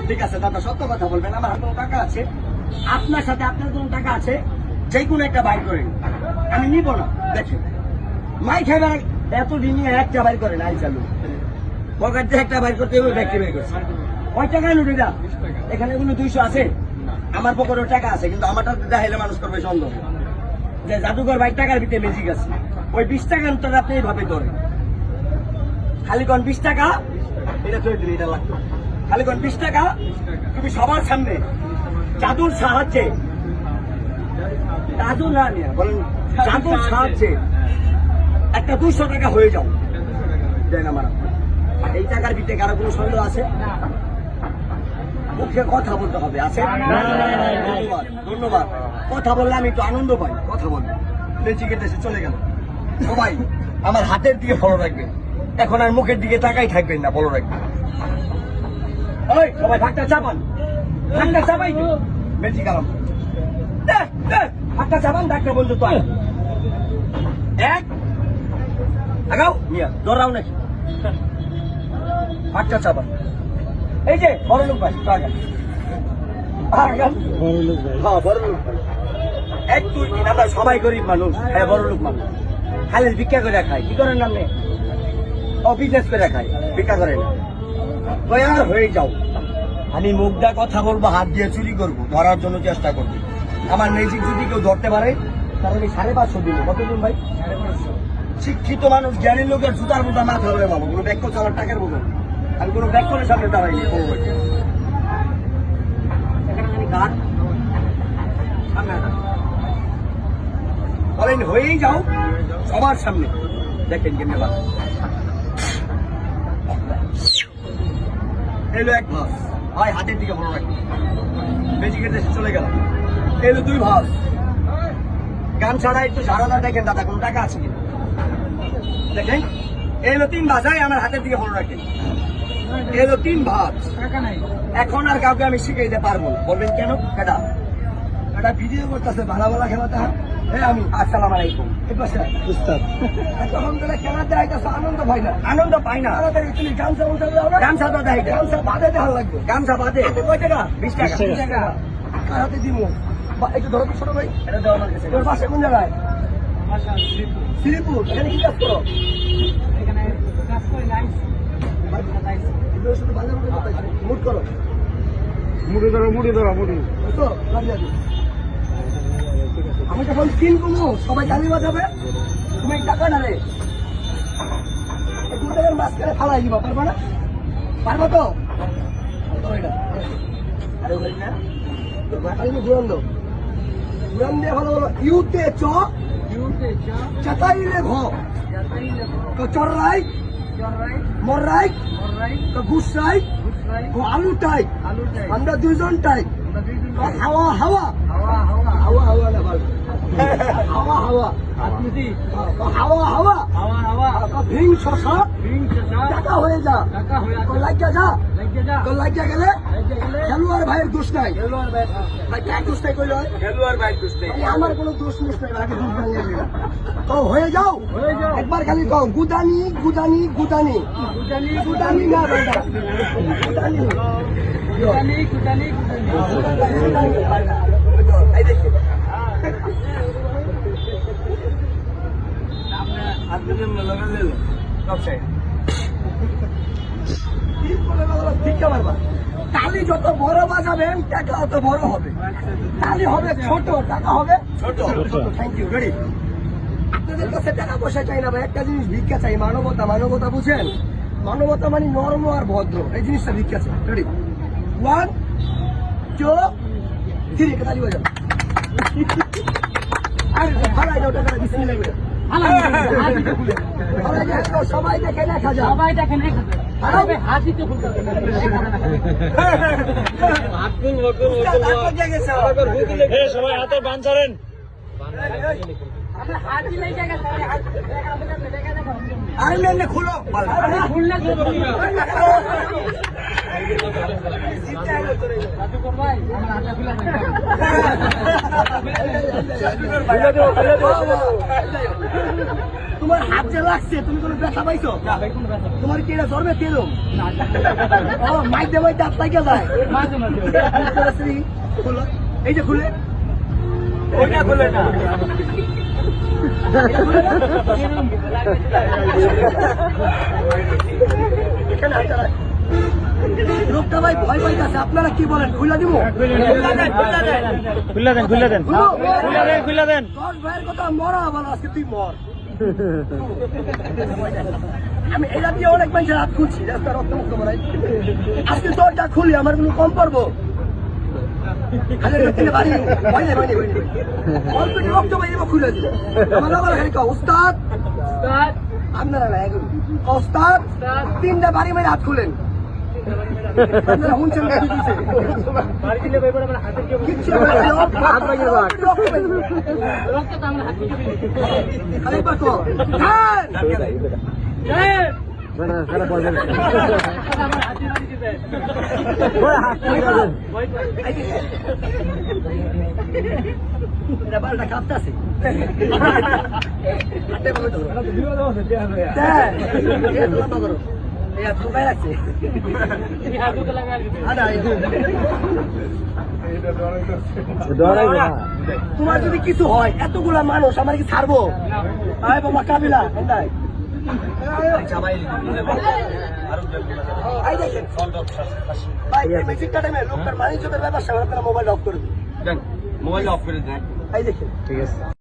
ঠিক আছে দাদা, সত্য কথা বলবেন। আমার হাতে কোনো টাকা আছে, আপনার সাথে আপনার কোনো টাকা আছে, যে কোনো একটা বাইর করেন, আমি নিব না। দেখেন মাই খাইবার এতদিন একটা বাইর করেন, আই চালু পকেট দিয়ে একটা বাইর করতে ব্যক্তি বের করছে। কয় টাকা লুটিটা এখানে কোনো 200 আছে? আমার পকেটেও টাকা আছে, কিন্তু আমারটা দেখাইলে মানুষ করবে সন্দেহ যে জাদুঘর ভাই টাকার ভিতরে ম্যাজিক আছে। ওই 20 টাকা অন্তর আপনি এইভাবে ধরেন, খালি কোন 20 টাকা, এটা তৈরি দিন, এটা লাগবে খালি কোন 20 টাকা। তুমি সবার সামনে জাদুর সাহায্যে, জাদু না নিয়ে বলেন, জাদুর সাহায্যে একটা 200 টাকা হয়ে যাও, দেন আমার। এই টাকার ভিতরে কারো কোনো সন্দেহ আছে? মুখে কথা বলতে হবে, আছে? ধন্যবাদ, ধন্যবাদ। কথা বললে আমি একটু আনন্দ পাই, কথা বলবো। লেচিকের দেশে চলে গেল। সবাই আমার হাতের দিকে ফলো রাখবেন, এখন আর মুখের দিকে তাকাই থাকবেন না, ফলো রাখবেন। ওই সবাই ভাগটা চাপান, ভাগটা চাপাই লেচিক আরাম, ভাগটা চাপান, ডাক্তার বলতো তো এক আগাও মিয়া, দৌড়াও নাকি? ভাগটা চাপান। এই যে বড় লোক ভাই, এক 2 3 আমরা সবাই গরিব মানুষ, হ্যাঁ বড় লোক মানুষ, খালি ভিক্ষা করে খাই। কি করেন নামে? বিজনেস করে খাই, ভিক্ষা করে না। আর হয়ে যাও, আমি মুখটা কথা বলবো, হাত দিয়ে চুরি করবো, ধরার জন্য চেষ্টা করবো। আমার ম্যাজিক যদি কেউ ধরতে পারে তাহলে আমি 550 দিব। কতদিন ভাই? 550। শিক্ষিত মানুষ, জ্ঞানী লোকের জুতার বোঝা মাথা ধরে পাবো, কোনো ব্যাগ চালার টাকার বোঝা। আমি কোনো ব্যাগ করে সামনে দাঁড়াইনি, বলেন হয়েই যাও সবার সামনে। দেখেন কেমনে বাদ এলো এক ভাস, ভাই হাতের দিকে ভালো রাখি, ম্যাজিকের দেশে চলে গেল। এলো 2 ভাস, গান ছাড়া একটু সারাদা। দেখেন দাদা কোন টাকা আছে কিনা দেখেন। এলো 3 ভাস, আমার হাতের দিকে ভালো রাখেন। এলো 3 ভাস, এখন আর কাউকে আমি শিখাইতে পারবো না। বলবেন কেন? এটা এটা ভিডিও করতেছে, ভালো ভালো খেলাতে আমি। আসসালাম আলাইকুম। তখন তাহলে খেলাতে আইতেছে, আনন্দ পাই না, আনন্দ পাই না। গামছা বলতে গামছা তো দেয়, গামছা বাদে দেওয়া লাগবে, গামছা বাদে। কয় টাকা? 20 টাকা। 20 টাকা কার হাতে দিব? একটু ধরো ছোট ভাই, এটা দেওয়া লাগছে। তোর পাশে কোন জায়গায়? শ্রীপুর। এখানে কি কাজ করো? এখানে কাজ করি লাইস। মুড করো, মুড়ি ধরো, মুড়ি ধরো, মুড়ি। আমি যখন কিনবো সবাই গালি বাজাবে, তুমি টাকা না রে 2 টাকার মাঝখানে ফালাই দিবা, পারবা না? পারবো তো? ঘুরান দিয়ে ভালো বলো। ইউতে চ চাতাইলে ঘ, চড়রাই মররাই গুসরাই আলু টাই, আমরা 2 জন টাই। হাওয়া হাওয়া হাওয়া হাওয়া না ভালো, হাওয়া হাওয়া হাওয়া হাওয়া হাওয়া ভিং শশা টাকা হয়ে যা, লাগিয়া যা, লাগিয়া গেলে খেলোয়াড় ভাইয়ের দোষ নাই। কার দোষ নাই কইল? খেলোয়াড় ভাইয়ের দোষ নাই, আমার কোনো দোষ নেই। আগে দোষ ভাঙিয়ে দিলাম তো হয়ে যাও। একবার খালি কও গুদানি গুদানি গুদানি গুদানি না বেটা, গুদানি গুদানি গুদানি এই দেখো তালি যত বড় বাজাবেন টাকা অত বড় হবে, তালি হবে ছোট, টাকা হবে ছোট। Thank you. রেডি? আপনাদের কাছে টাকা পয়সা চাই না ভাই, একটা জিনিস ভিক্ষা চাই, মানবতা। মানবতা বুঝেন? মানবতা মানে নরম আর ভদ্র, এই জিনিসটা ভিক্ষা চাই। রেডি? 1 2 3 তালি বাজান। আর ভালাই দাও টাকা, বিসমিল্লাহ বলে সবাই দেখে 1000, সবাই দেখেন 1000। হাত দিতে ভুলতে সবাই হাতে বান ছাড়েন। আরে মেনে খুলো, খুলনা তোমার হাত যে লাগছে তুমি কোনো ব্যথা পাইছো? তোমার কি এটা জ্বরবে তেল? ও মাইতে মাইতে হাত লাগে যায়। খুলো, এই যে খুলে ওইটা খুলে না। এখানে হাঁটা রাখ। লোকটা ভাই ভয় পাইতেছে, আপনারা কি বলেন? খুলে দিব? খুলে দেন, খুলে দেন, খুলো। খুলে দেন। 10 ভাইয়ের কথা মরা বলো, আজকে তুই মর। আমি এটা দিয়ে অনেক মানুষের হাত খুলছি, রাস্তা রক্ত মুক্ত করাই। আজকে তোরটা খুলি, আমার কোনো কম পারবো? খালি রক্তে বাড়ি, ভয় নেই, ভয় নেই, ভয় নেই। অল্প একটু রক্ত পাই দেবো, খুলে দিব। আমার আবার খালি কও, উস্তাদ, আপনারা না এগুলো। উস্তাদ, 3টা বাড়ি মেরে হাত খুলেন। আপনারা শুনছেন না কি দিছে? কিচ্ছু হবে না, হাত ভাঙিয়ে দাও। রক্ত পাই দেবো। আরেকবার কও, ধ্যান। এটা বালটা কাঁপতেছে। লম্বা করো, এই হাত ঢুকায় রাখছে। তোমার যদি কিছু হয়, এতগুলা মানুষ আমার কি ছাড়বো? আয় বাবা কাবিলা, এন্দাই। এই দেখেন, ভাই, এই ম্যাজিকটা টাইমে লোকটার মানিজ্যতের ব্যাপার, আপনারা মোবাইল অফ করে দিন। মোবাইল অফ করে দেন। এই দেখেন, ঠিক আছে।